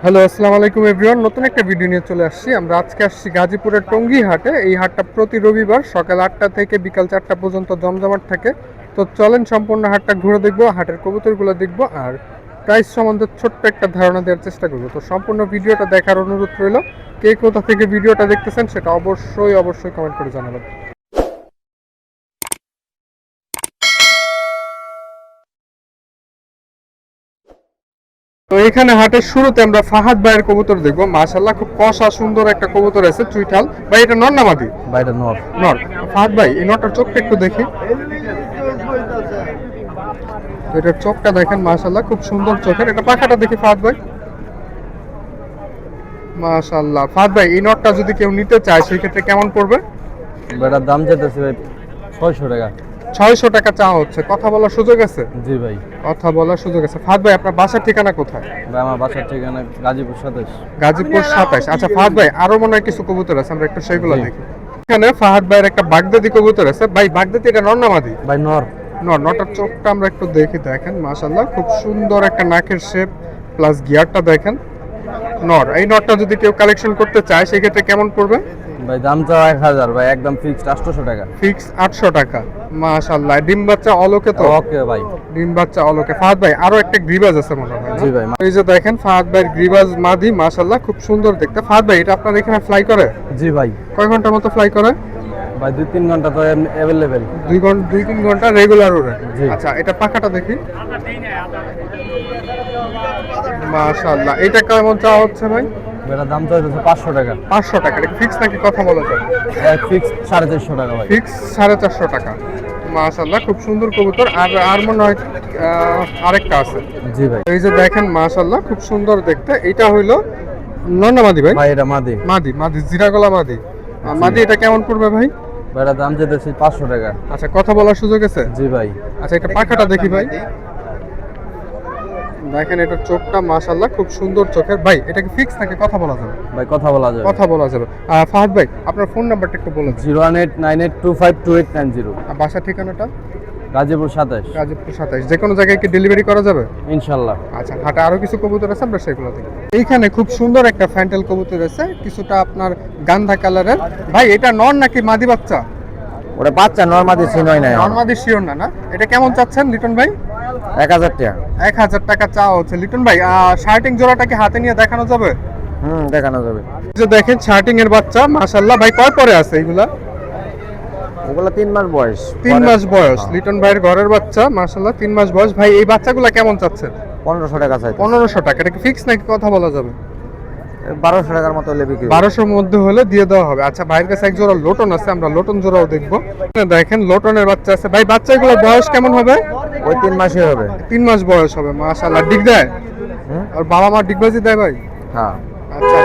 Hello, আসসালামু আলাইকুম everyone. নতুন একটা ভিডিও নিয়ে চলে আসছি। আমরা আজকে আসছি গাজীপুরের টঙ্গী হাটে। এই হাটটা প্রতি রবিবার সকাল 8টা থেকে বিকাল 4টা পর্যন্ত জমজমাট থাকে। তো চলেন সম্পূর্ণ হাটটা ঘুরে দেখবো, হাটের কবুতরগুলো দেখবো আর প্রাইস সম্বন্ধে ছোট্ট একটা ধারণা দেওয়ার চেষ্টা করবো। তো সম্পূর্ণ ভিডিওটা দেখার অনুরোধ রইল। কে কোথা থেকে ভিডিওটা দেখতেছেন সেটা অবশ্যই কমেন্ট করে জানাবেন। তো এখানে হাটের শুরুতে আমরা ফাহাদ ভাইয়ের কবুতর দেখবো। মাশাআল্লাহ, খুব কষা সুন্দর একটা কবুতর আছে, চুইঠাল। ভাই এটা নর না মাদি? ভাই এটা নর। নর। ফাহাদ ভাই এই নরটার চোখটা একটু দেখি। এটার চোখটা দেখেন, মাশাআল্লাহ খুব সুন্দর চোখের। এটা পাখাটা দেখি ফাহাদ ভাই। মাশাআল্লাহ। ফাহাদ ভাই এই নরটা যদি কেউ নিতে চায় সেই ক্ষেত্রে কেমন পড়বে? এটার দাম যেতেছে ভাই 600 টাকা। 600 টাকা চাওয়া হচ্ছে। কথা বলার সুযোগ আছে? জি ভাই। কথা বলার সুযোগ আছে। ফাহাদ ভাই আপনার বাসার ঠিকানা কোথায়? ভাই আমার বাসার ঠিকানা গাজীপুর 27। গাজীপুর 27। আচ্ছা ফাহাদ ভাই, আরো মনে হয় কিছু কবুতর আছে, আমরা একটু সেইগুলো জি। দেখি। এখানে ফাহাদ ভাইয়ের একটা বাগদাদি কবুতর আছে। ভাই বাগদাদি এটা নর না মাদি? ভাই নর। নটার চোখটা আমরা একটু দেখি। দেখেন মাশাআল্লাহ খুব সুন্দর একটা নাকের শেপ প্লাস গিয়ারটা দেখেন। নর, এই নটটা যদি কেউ কালেকশন করতে চায় সেই ক্ষেত্রে কেমন পড়বে? ভাই দাম তো 1000 ভাই, একদম ফিক্সড 800 টাকা। ফিক্স 800 টাকা। মাশাআল্লাহ, ডিম বাচ্চা অলোকে তো? ওকে ভাই। ডিম বাচ্চা অলোকে। ফাহাদ ভাই আরো একটা গ্রিবাজ আছে মনে হয় না? জি ভাই। এই যে দেখেন ফাহাদ ভাইয়ের গ্রিবাজ মাদি, মাশাআল্লাহ খুব সুন্দর দেখতে। ফাহাদ ভাই এটা আপনার এখানে ফ্লাই করে? জি ভাই। কয় ঘন্টার মতো ফ্লাই করে? ভাই 2-3 ঘন্টা তো अवेलेबल। 2-3 ঘন্টা রেগুলার ওড়ে। জি। আচ্ছা এটা পাখাটা দেখি। মাশাআল্লাহ, এটা কেমন চাওয়া হচ্ছে ভাই? এটার দাম তো হচ্ছে 500 টাকা। 500 টাকা। এটা ফিক্স নাকি কথা বলা যায়? ফিক্স 450 টাকা ভাই। ফিক্স 450 টাকা। মাশাআল্লাহ খুব সুন্দর কবুতর। আর মনে হয় আরেকটা আছে। জি ভাই। এই যে দেখেন মাশাআল্লাহ খুব সুন্দর দেখতে। এটা হইলো নর না মাদি ভাই? ভাই এটা মাদি। মাদি জিরাগলা মাদি। মাদি এটা কেমন পড়বে ভাই? ভাই এটার দাম যেতেছে 500 টাকা। আচ্ছা কথা বলার সুযোগ আছে? জি ভাই। আচ্ছা এটা পাখাটা দেখি ভাই। দেখেন এটার চোখটা মাশাআল্লাহ খুব সুন্দর চোখের। ভাই এটা কি ফিক্স নাকি কথা বলা যাবে? ভাই কথা বলা যাবে। কথা বলা যাবে। ফাহাদ ভাই আপনার ফোন নাম্বারটা একটু বলে দিন। 01898252890। আর বাসার ঠিকানাটা? গাজীপুর 27। গাজীপুর 27। যে কোনো জায়গায় কি ডেলিভারি করা যাবে? ইনশাআল্লাহ। আচ্ছা হাটে আরো কিছু কবুতর আছে, আমরা সেগুলো দেখি। এইখানে খুব সুন্দর একটা ফ্যান্টেল কবুতর আছে, কিছুটা আপনার গান্ধা কালারের। ভাই এটা নর নাকি মাদি বাচ্চা? ওটা বাচ্চা নরমাদি চিনই নাই। নর মাদি শিওর না? এটা কেমন চাচ্ছেন লিটন ভাই? 1000 টাকা। 1000 টাকা চাওয়া হচ্ছে। লিটন ভাই শার্টিং জোড়াটা কি হাতে নিয়ে দেখানো যাবে? দেখানো যাবে। এই যে দেখেন শার্টিং এর বাচ্চা মাশাআল্লাহ। ভাই কয় পরে আছে এগুলা? ওগুলা 3 মাস বয়স। 3 মাস বয়স। লিটন ভাইয়ের ঘরের বাচ্চা মাশাআল্লাহ 3 মাস বয়স। ভাই এই বাচ্চাগুলা কেমন চাচ্ছেন? 1500 টাকা চাই। 1500 টাকা। এটা কি ফিক্স নাকি কথা বলা যাবে? 1200 টাকার মতো হলে বিক্রি। 1200-র মধ্যে হলে দিয়ে দেওয়া হবে। আচ্ছা ভাইয়ের কাছে এক জোড়া লোটন আছে, আমরা লোটন জোড়াও দেখবো। দেখেন লোটনের বাচ্চা আছে। ভাই বাচ্চাগুলোর বয়স কেমন হবে? ওই 3 মাসই হবে। 3 মাস বয়স হবে। মাশাআল্লাহ ডিগ দেয়? আর বাবা মা ডিগবাজি দেয় ভাই? হ্যাঁ। আচ্ছা।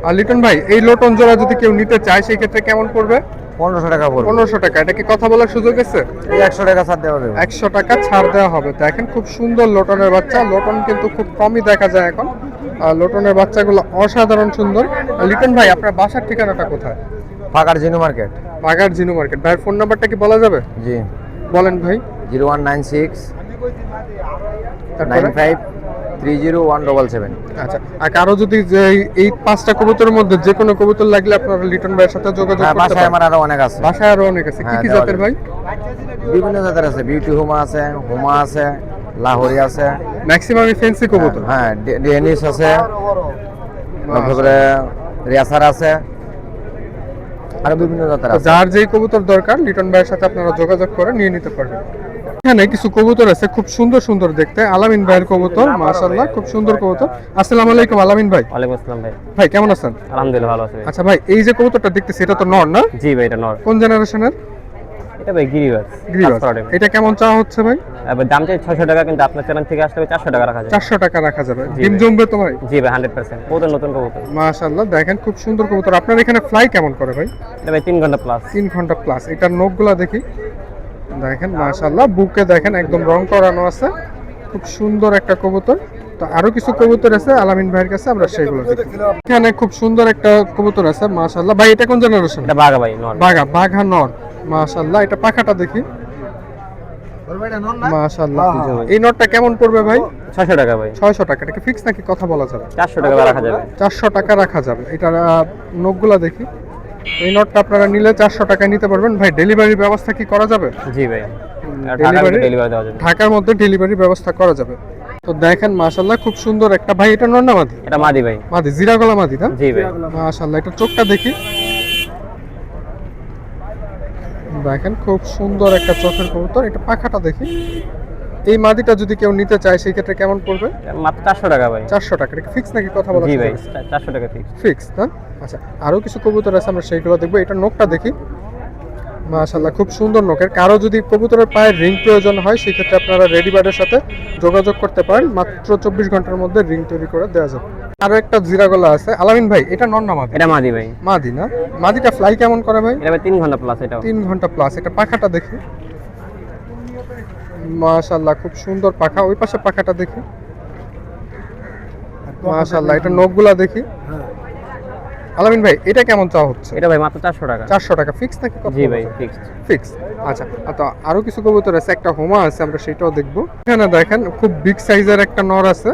আর লিটন ভাই এই লোটন জোড়া যদি কেউ নিতে চায় সেই ক্ষেত্রে কেমন পড়বে? 1500 টাকা পড়বে। 1500 টাকা। এটা কি কথা বলার সুযোগ আছে? এই 100 টাকা ছাড় দেওয়া যাবে। 100 টাকা ছাড় দেওয়া হবে। দেখেন খুব সুন্দর লোটনের বাচ্চা। লোটন কিন্তু খুব কমই দেখা যায় এখন। আর লোটনের বাচ্চাগুলো অসাধারণ সুন্দর। লিটন ভাই আপনার বাসার ঠিকানাটা কোথায়? ফাঁকার জিনু মার্কেট। বাগার জিনু মার্কেট। ভাইয়ের ফোন নাম্বারটা কি বলা যাবে? জি। বলেন ভাই। 0196 তারপরে? 95301777। আচ্ছা আর কারো যদি যে এই 5টা কবুতরের মধ্যে যে কোনো কবুতর লাগলে আপনারা লিটন ভাইয়ের সাথে যোগাযোগ হ্যাঁ, করতে বাসায় পারেন। আমার আরো অনেক আছে। বাসায় আরো অনেক আছে। কি হ্যাঁ, কি দেওয়া জাতের যাবে। ভাই? বিভিন্ন জাতের আছে। বিউটি হুমা আছে, হুমা আছে, লাহোরি আছে। ম্যাক্সিমামই ফেন্সি কবুতর। হ্যাঁ, ডেনিস আছে, তারপরে রেসার আছে, আরো বিভিন্ন জাতের তো আছে। যার যেই কবুতর দরকার লিটন ভাইয়ের সাথে আপনারা যোগাযোগ করে নিয়ে নিতে পারবেন। এখানে কিছু কবুতর আছে খুব সুন্দর সুন্দর দেখতে। আলামিন ভাইয়ের কবুতর মাশাআল্লাহ খুব সুন্দর কবুতর। আসসালামু আলাইকুম আলামিন ভাই। ওয়ালাইকুম আসসালাম ভাই। ভাই কেমন আছেন? আলহামদুলিল্লাহ ভালো আছি ভাই। আচ্ছা ভাই এই যে কবুতরটা দেখতেছি এটা তো নর না? জি ভাই এটা নর। কোন জেনারেশনের? এটা ভাই গিরিবাজ। গ্রিবাস। এটা কেমন চাওয়া হচ্ছে ভাই? এবার দাম চাই 600 টাকা, কিন্তু আপনার চ্যানেল থেকে আসলে 400 টাকা রাখা যায়। 400 টাকা রাখা যাবে। জি ডিম ভাই। জমবে তো ভাই? জি ভাই 100%। কবুতর নতুন কবুতর। মাশাআল্লাহ দেখেন খুব সুন্দর কবুতর। আপনার এখানে ফ্লাই কেমন করে ভাই? এটা ভাই 3 ঘন্টা প্লাস। 3 ঘন্টা প্লাস। এটার নখগুলা দেখি। দেখেন মাশাআল্লাহ বুকে দেখেন একদম রং করানো আছে। খুব সুন্দর একটা কবুতর। তো আরো কিছু কবুতর আছে আলামিন ভাইয়ের কাছে, আমরা সেগুলো দেখি। এখানে খুব সুন্দর একটা কবুতর আছে মাশাআল্লাহ। ভাই এটা কোন জেনারেশন? এটা বাঘা ভাই নর। বাঘা নর। মাশাআল্লাহ এটা পাখাটা দেখি। মাশাআল্লাহ। এই নটটা কেমন পড়বে ভাই? 600 টাকা ভাই। 600 টাকা। এটা কি ফিক্স নাকি কথা বলা যাবে? 400 টাকা রাখা যাবে। 400 টাকা রাখা যাবে। এটার নখগুলা দেখি। এই নটটা আপনারা নিলে 400 টাকায় নিতে পারবেন। ভাই ডেলিভারির ব্যবস্থা কি করা যাবে? জি ভাই। ডেলিভারি ডেলিভারি দেওয়া যাবে। ঢাকার মধ্যে ডেলিভারির ব্যবস্থা করা যাবে। তো দেখেন মাশাআল্লাহ খুব সুন্দর একটা ভাই, এটা নর না মাদি? এটা মাদি ভাই। মাদি, জিরা গলা মাদি না? জি ভাই। মাশাআল্লাহ, এটা চোখটা দেখি। দেখেন খুব সুন্দর একটা চোখের কবুতর। এটা পাখাটা দেখি। এই মাদিটা যদি কেউ নিতে চায় সেই ক্ষেত্রে কেমন পড়বে? মাত্র 400 টাকা ভাই। 400 টাকা। এটা ফিক্স নাকি কথা বলা? জি যাবে? ভাই, 400 টাকা ফিক্স। ফিক্স না? আচ্ছা, আরো কিছু কবুতর আছে, আমরা সেইগুলো দেখবো। এটা নখটা দেখি। মাশাআল্লাহ খুব সুন্দর নখের। কারো যদি কবুতরের পায়ে রিং প্রয়োজন হয় সেই ক্ষেত্রে আপনারা রেডি বার্ডের সাথে যোগাযোগ করতে পারেন। মাত্র 24 ঘন্টার মধ্যে রিং তৈরি করে দেওয়া যাবে। আরো একটা জিরা গলা আছে। আলামিন ভাই, এটা নর না মাদি? এটা মাদি ভাই। মাদি না? মাদিটা ফ্লাই কেমন করে ভাই? এটা ভাই 3 ঘন্টা প্লাস। এটাও 3 ঘন্টা প্লাস। এটা পাখাটা দেখি। মাশাআল্লাহ খুব সুন্দর পাখা। ওই পাশে পাখাটা দেখি। মাশাআল্লাহ, এটা নখগুলা দেখি। আলামিন ভাই, এটা কেমন চাওয়া হচ্ছে? এটা ভাই মাত্র 400 টাকা। 400 টাকা। ফিক্স নাকি কথা? জি ভাই, ফিক্সড। ফিক্স। আচ্ছা, তো আরো কিছু কবুতর আছে। একটা হোমা আছে, আমরা সেটাও দেখবো। এখানে দেখেন খুব বিগ সাইজের একটা নর আছে।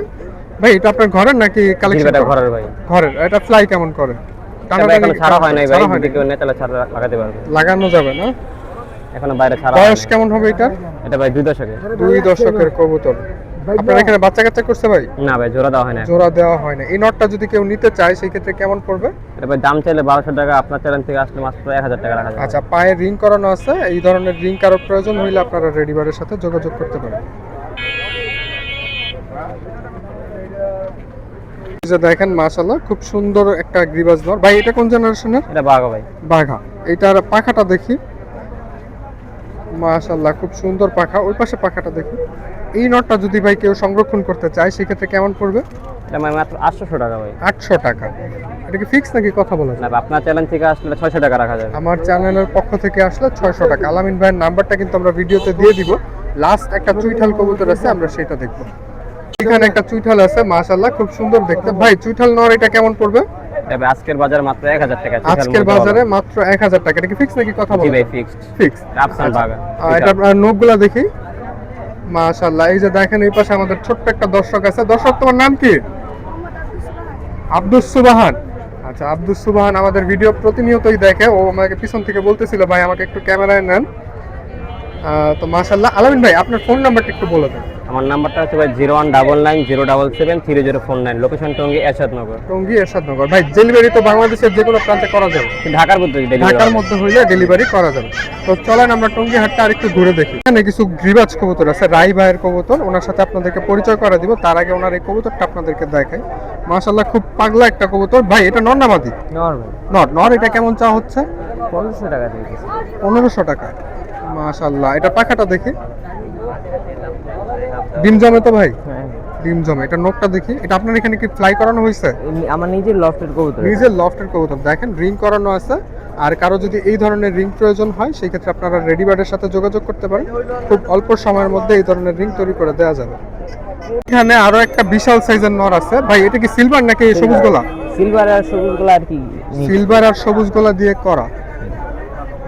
ভাই এটা আপনার ঘরের নাকি কালেকশন? এটা ঘরের ভাই। ঘরের। এটা ফ্লাই কেমন করে? এটা ভাই এখনো ছাড়া হয় নাই ভাই। যদি কেউ নেয় তাহলে ছাড়া লাগাতে পারবে। লাগানো যাবে না? এখনো বাইরে ছাড়া। বয়স কেমন হবে এটা? এটা ভাই 2 দশকের। 2 দশকের কবুতর। আপনার এখানে বাচ্চা কাচ্চা করছে ভাই? না ভাই, জোড়া দেওয়া হয় না। জোড়া দেওয়া হয় না। এই নটটা যদি কেউ নিতে চায় সেই ক্ষেত্রে কেমন পড়বে? এটা ভাই দাম চাইলে 1200 টাকা, আপনার চ্যানেল থেকে আসলে মাত্র 1000 টাকা রাখা যাবে। আচ্ছা, পায়ে রিং করানো আছে। এই ধরনের রিং কারো প্রয়োজন হইলে আপনারা রেডিবারের সাথে যোগাযোগ করতে পারেন। এই যে দেখেন মাশাআল্লাহ খুব সুন্দর একটা গ্রিবাজ নর। ভাই এটা কোন জেনারেশনের? এটা বাঘা ভাই। বাঘা। এটার পাখাটা দেখি। মাশাআল্লাহ খুব সুন্দর পাখা। ওই পাশে পাখাটা দেখি। এই নটটা যদি ভাই কেউ সংরক্ষণ করতে চায় সেই ক্ষেত্রে কেমন পড়বে? এটা ভাই মাত্র 800 টাকা ভাই। 800 টাকা। এটা কি ফিক্স নাকি কথা বলা না যায়? ভাই, আপনার চ্যানেল থেকে আসলে 600 টাকা রাখা যাবে। আমার চ্যানেলের পক্ষ থেকে আসলে 600 টাকা। আলামিন ভাইয়ের নাম্বারটা কিন্তু আমরা ভিডিওতে দিয়ে দিব। লাস্ট একটা চুইঠাল কবুতর আছে, আমরা সেটা দেখব। এখানে একটা চুইঠাল আছে, মাশাআল্লাহ খুব সুন্দর দেখতে। ভাই চুইঠাল নর এটা কেমন পড়বে? এটা ভাই আজকের বাজারে মাত্র 1000 টাকা। আজকের বাজারে মাত্র 1000 টাকা। এটা কি ফিক্স নাকি কথা বলা? জি ভাই, ফিক্সড। ফিক্স। আফসান বাঘা। এটা নখগুলা দেখি। মাশাআল্লাহ, এই যে দেখেন এই পাশে আমাদের ছোট্ট একটা দর্শক আছে। দর্শক তোমার নাম কি? আব্দুস সুবহান। আচ্ছা, আব্দুস সুবহান আমাদের ভিডিও প্রতিনিয়তই দেখে। ও আমাকে পিছন থেকে বলতেছিল ভাই আমাকে একটু ক্যামেরায় নেন। তো মাশাআল্লাহ। আলামিন ভাই আপনার ফোন নাম্বারটা একটু বলে দেন। আমার নাম্বারটা হচ্ছে ভাই 01990773049। লোকেশন টঙ্গী এরশাদনগর। টঙ্গী এরশাদনগর। ভাই ডেলিভারি তো বাংলাদেশের যে কোনো প্রান্তে করা যাবে? ঢাকার মধ্যে ঢাকার মধ্যে হইলে ডেলিভারি করা যাবে। তো চলেন আমরা টঙ্গী হাটটা আরেকটু ঘুরে দেখি। এখানে কিছু গ্রিবাজ কবুতর আছে, রাই ভাইয়ের কবুতর। ওনার সাথে আপনাদেরকে পরিচয় করে দিব। তার আগে ওনার এই কবুতরটা আপনাদেরকে দেখাই। মাশাআল্লাহ খুব পাগলা একটা কবুতর। ভাই এটা নর না মাদি? নর ভাই। নর। এটা কেমন চা হচ্ছে? 1500 টাকা দিয়েছে। 1500 টাকা। মাশাআল্লাহ, এটা পাখাটা দেখি। ডিম জমে তো ভাই? হ্যাঁ, ডিম জমে। এটা নখটা দেখি। এটা আপনার এখানে কি ফ্লাই করানো হয়েছে? আমার নিজের লফটের কবুতর। নিজের লফটের কবুতর। দেখেন রিং করানো আছে। আর কারো যদি এই ধরনের রিং প্রয়োজন হয় সেই ক্ষেত্রে আপনারা রেডিবার্ডের সাথে যোগাযোগ করতে পারেন। খুব অল্প সময়ের মধ্যে এই ধরনের রিং তৈরি করে দেওয়া যাবে। এখানে আরো একটা বিশাল সাইজের নর আছে। ভাই এটা কি সিলভার নাকি সবুজ গলা? সিলভার আর সবুজ গুলো আর কি। সিলভার আর সবুজ গলা দিয়ে করা।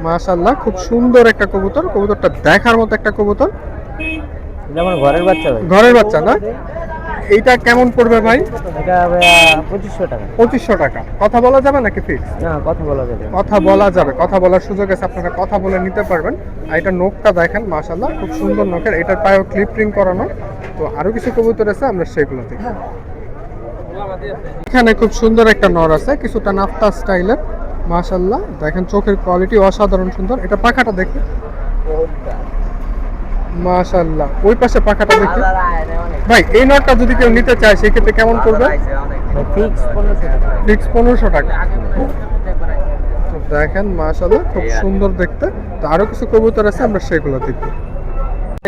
মাশাআল্লাহ খুব সুন্দর একটা কবুতর। কবুতরটা দেখার মতো একটা কবুতর। যেমন ঘরের বাচ্চা ভাই। ঘরের বাচ্চা না? এইটা কেমন পড়বে ভাই? এটা ভাই 2500 টাকা। 2500 টাকা। কথা বলা যাবে নাকি ফিক্স? না, কথা বলা যাবে। কথা বলা যাবে। কথা বলার সুযোগ আছে, আপনারা কথা বলে নিতে পারবেন। আর এটা নখটা দেখেন মাশাআল্লাহ খুব সুন্দর নখের। এটার পায়েও ক্লিপ রিং করানো। তো আরো কিছু কবুতর আছে, আমরা সেগুলো দেখি। এখানে খুব সুন্দর একটা নর আছে, কিছুটা নাফতা স্টাইলের। মাশাআল্লাহ দেখেন চোখের কোয়ালিটি অসাধারণ সুন্দর। এটা পাখাটা দেখি। মাশাআল্লাহ, ওই পাশে পাখাটা দেখি। ভাই এই নটটা যদি কেউ নিতে চায় সেই ক্ষেত্রে কেমন পড়বে? ফিক্স 1500 টাকা। ফিক্স 1500 টাকা। তো দেখেন মাশাআল্লাহ খুব সুন্দর দেখতে। তো আরো কিছু কবুতর আছে, আমরা সেগুলো দেখব।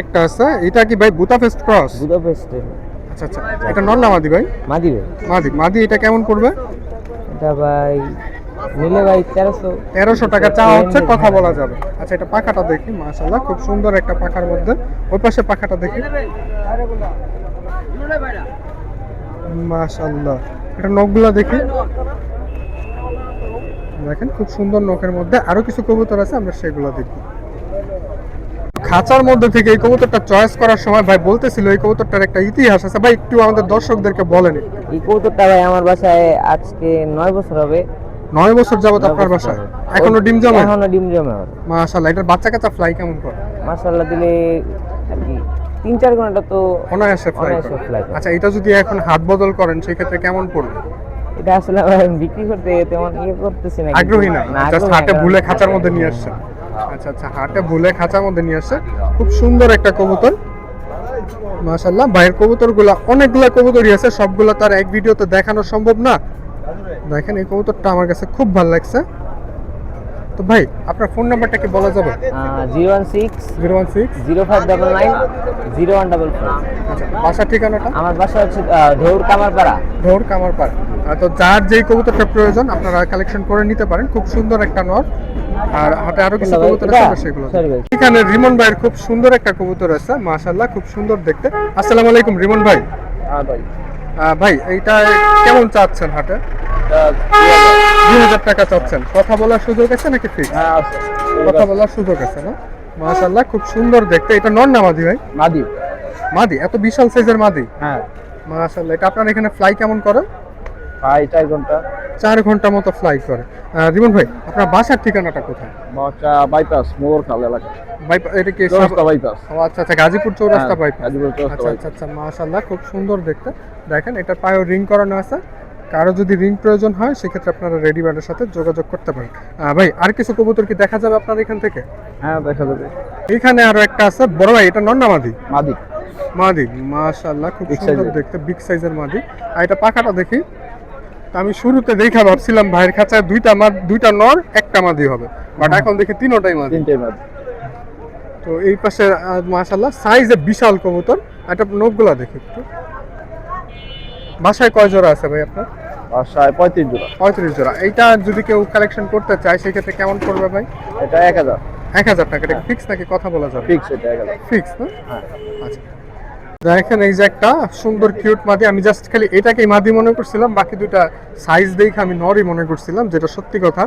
একটা আছে, এটা কি ভাই বুদাপেস্ট ক্রস? বুদাপেস্টের। আচ্ছা আচ্ছা, এটা নর না মাদি ভাই? মাদি ভাই। মাদি। মাদি এটা কেমন পড়বে? এটা ভাই নিলে ভাই 1300। 1300 টাকা চা হচ্ছে, কথা বলা যাবে। আচ্ছা, এটা পাখাটা দেখি। মাশাআল্লাহ খুব সুন্দর একটা পাখার মধ্যে। ওই পাশে পাখাটা দেখি। মাশাআল্লাহ, এটা নখগুলা দেখি। দেখেন খুব সুন্দর নখের মধ্যে। আরো কিছু কবুতর আছে, আমরা সেগুলো দেখি। খাঁচার মধ্যে থেকে এই কবুতরটা চয়েস করার সময় ভাই বলতেছিল এই কবুতরটার একটা ইতিহাস আছে, ভাই একটু আমাদের দর্শকদেরকে বলেন। এই কবুতরটা ভাই আমার বাসায় আজকে 9 বছর হবে। 9 বছর যাবত 9 আপনার বছর বাসায় যাবত। এখনো ডিম জমে? এখনো ডিম জমে ওর। মাশাআল্লাহ, এটার বাচ্চা কাচ্চা ফ্লাই কেমন করে? মাশাআল্লাহ দিলে আর কি 3-4 ঘন্টা তো অনায়াসে ফ্লাই অনায়াসে করে। fly করে। আচ্ছা, এটা যদি এখন হাত বদল করেন সেই ক্ষেত্রে কেমন পড়বে? এটা আসলে ভাই বিক্রি করতে তেমন করতেছি না, আগ্রহী না, জাস্ট আগ্রহী হাটে না, ভুলে কারণ খাঁচার মধ্যে নিয়ে আসছে। আচ্ছা আচ্ছা, হাটে ভুলে খাঁচার মধ্যে নিয়ে আসছে। খুব সুন্দর একটা কবুতর মাশাআল্লাহ। ভাইয়ের কবুতরগুলা অনেকগুলা কবুতরই আছে, সবগুলা তার এক ভিডিওতে দেখানো সম্ভব না। দেখেন এই কবুতরটা আমার কাছে খুব ভালো লাগছে। তো ভাই আপনার ফোন নাম্বারটা কি বলা যাবে? 016 016। 0599 0144। আচ্ছা, বাসা ঠিকানাটা? আমার বাসা হচ্ছে ধৌর কামারপাড়া। ঢোর কামারপাড়। তো যার যেই কবুতরটা প্রয়োজন আপনারা কালেকশন করে নিতে পারেন। খুব সুন্দর একটা নর, আর হাতে আরো কিছু কবুতর আছে সেগুলো। Sorry ভাই। এখানে রিমন ভাইয়ের খুব সুন্দর একটা কবুতর আছে মাশাআল্লাহ, খুব সুন্দর দেখতে। আসসালামু আলাইকুম রিমন ভাই। হ্যাঁ ভাই, ভাই এইটা কেমন চাচ্ছেন হাটে? 2000 টাকা চাচ্ছেন। কথা বলার সুযোগ আছে নাকি ফিক্স? হ্যাঁ আছে, কথা বলার সুযোগ আছে না? মাশাআল্লাহ, খুব সুন্দর দেখতে। এটা নর না মাদি ভাই? মাদি। মাদি? এত বিশাল সাইজের মাদি? হ্যাঁ, মাশাআল্লাহ। এটা আপনার এখানে ফ্লাই কেমন করে? প্রায় 4 ঘন্টা। 4 ঘন্টা মতো ফ্লাই করে। রিমন ভাই আপনার বাসার ঠিকানাটা কোথায়? বাচ্চা বাইপাস মোগরখাল এলাকা, ভাই এটা কি চৌরাস্তা বাইপাস। ও আচ্ছা আচ্ছা, গাজীপুর চৌরাস্তা হ্যাঁ, বাইপাস। গাজীপুর চৌরাস্তা আচ্ছা বাইপাস। আচ্ছা আচ্ছা, মাশাআল্লাহ খুব সুন্দর দেখতে। দেখেন এটা পায়েও রিং করানো আছে। কারো যদি রিং প্রয়োজন হয় সেক্ষেত্রে আপনারা রেডি বার্ডের সাথে যোগাযোগ করতে পারেন। ভাই আর কিছু কবুতর কি দেখা যাবে আপনার এখান থেকে? হ্যাঁ দেখা যাবে। এখানে আরো একটা আছে বড় ভাই, এটা নর না মাদি? মাদি। মাদি মাশাআল্লাহ, খুব Big সুন্দর size-এর। দেখতে, বিগ সাইজের মাদি। আর এটা পাখাটা দেখি। তা আমি শুরুতে দেখা ভাবছিলাম ভাইয়ের খাঁচায় দুইটা নর একটা মাদি হবে, বাট এখন দেখি তিনটাই মাদি। 3টে মাদি। তো এই পাশে মাশাআল্লাহ সাইজে বিশাল কবুতর। এটা নখগুলা দেখি একটু। বাসায় কয় জোড়া আছে ভাই আপনার? বাসায় 35 জোড়া। 35 জোড়া। এইটা যদি কেউ কালেকশন করতে চায় সেক্ষেত্রে কেমন পড়বে ভাই? এটা 1000 1000 টাকা। এটা ফিক্স নাকি কথা বলা যাবে? ফিক্স, এটা 1000। ফিক্স না? হ্যাঁ। আচ্ছা, দেখেন এই যে একটা সুন্দর কিউট মাদি। আমি জাস্ট খালি এটাকেই মাদি মনে করছিলাম, বাকি দুইটা সাইজ দেখে আমি নরই মনে করছিলাম, যেটা সত্যি কথা।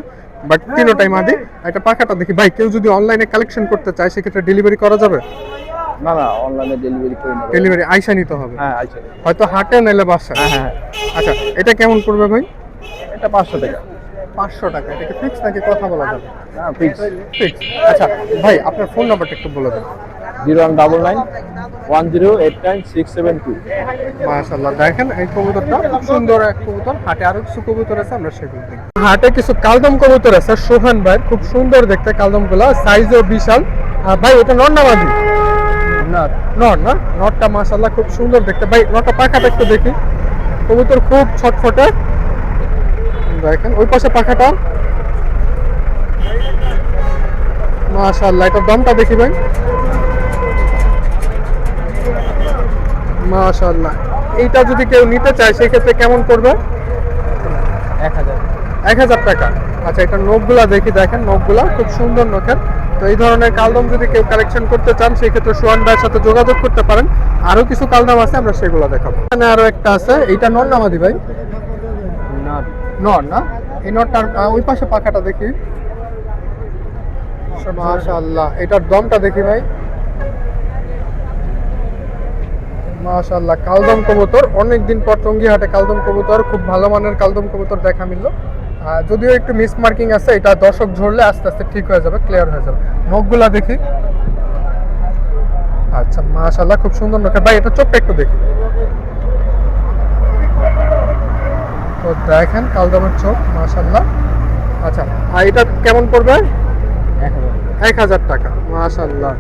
বাট তিনটাই মাদি। একটা পাখাটা দেখি ভাই, কেউ যদি অনলাইনে কালেকশন করতে চায় সেক্ষেত্রে ডেলিভারি করা যাবে? না না, অনলাইনে ডেলিভারি করে নেব। ডেলিভারি আইসা নিতে হবে? হ্যাঁ আচ্ছা। হয়তো হাটে নাইলে বাসা। হ্যাঁ হ্যাঁ, আচ্ছা, এটা কেমন পড়বে ভাই? এটা 500 টাকা। 500 টাকা। এটা কি ফিক্স নাকি কথা বলা যাবে? না ফিক্স। ফিক্স। আচ্ছা ভাই আপনার ফোন নাম্বারটা একটু বলে দেন। 0199 1089 672। মাশাআল্লাহ, দেখেন এই কবুতরটা খুব সুন্দর এক কবুতর। হাটে আরো কিছু কবুতর আছে, আমরা সেগুলো দেখি। হাটে কিছু কালদম কবুতর আছে সোহান ভাই, খুব সুন্দর দেখতে কালদমগুলো, সাইজও বিশাল। ভাই এটা নর না মাদি? নর না? নরটা মাশাআল্লাহ খুব সুন্দর দেখতে। ভাই নরটা পাখাটা একটু দেখি। কবুতর খুব ছটফটে। দেখেন ওই পাশে পাখাটা মাশাআল্লাহ। এটার দামটা দেখি ভাই। মাশাআল্লাহ, এইটা যদি কেউ নিতে চায় সেক্ষেত্রে কেমন করবে? 1000। 1000 টাকা। আচ্ছা, এটা নখগুলা দেখি। দেখেন নখগুলা খুব সুন্দর নখের। তো এই ধরনের কালদম যদি কেউ কালেকশন করতে চান সেক্ষেত্রে সোহান ভাইয়ের সাথে যোগাযোগ করতে পারেন। আরো কিছু কালদম আছে, আমরা সেগুলো দেখাবো। এখানে আরো একটা আছে, এইটা নর না মাদি ভাই? নর না? এই নরটার ওই পাশে পাখাটা দেখি। মাশাআল্লাহ, এটার দমটা দেখি ভাই। মাশাআল্লাহ, কালদম কবুতর। অনেকদিন পর টঙ্গী হাটে কালদম কবুতর, খুব ভালো মানের কালদম কবুতর দেখা মিলল। যদিও একটু মিস মার্কিং আছে, এটা দর্শক ঝরলে আস্তে আস্তে ঠিক হয়ে যাবে, ক্লিয়ার হয়ে যাবে। নখগুলা দেখি। আচ্ছা মাশাআল্লাহ, খুব সুন্দর নখ। ভাই এটা চোখটা একটু দেখি। তো দেখেন কালদমের চোখ মাশাআল্লাহ। আচ্ছা, আর এটা কেমন পড়বে? 1000 টাকা। মাশাআল্লাহ।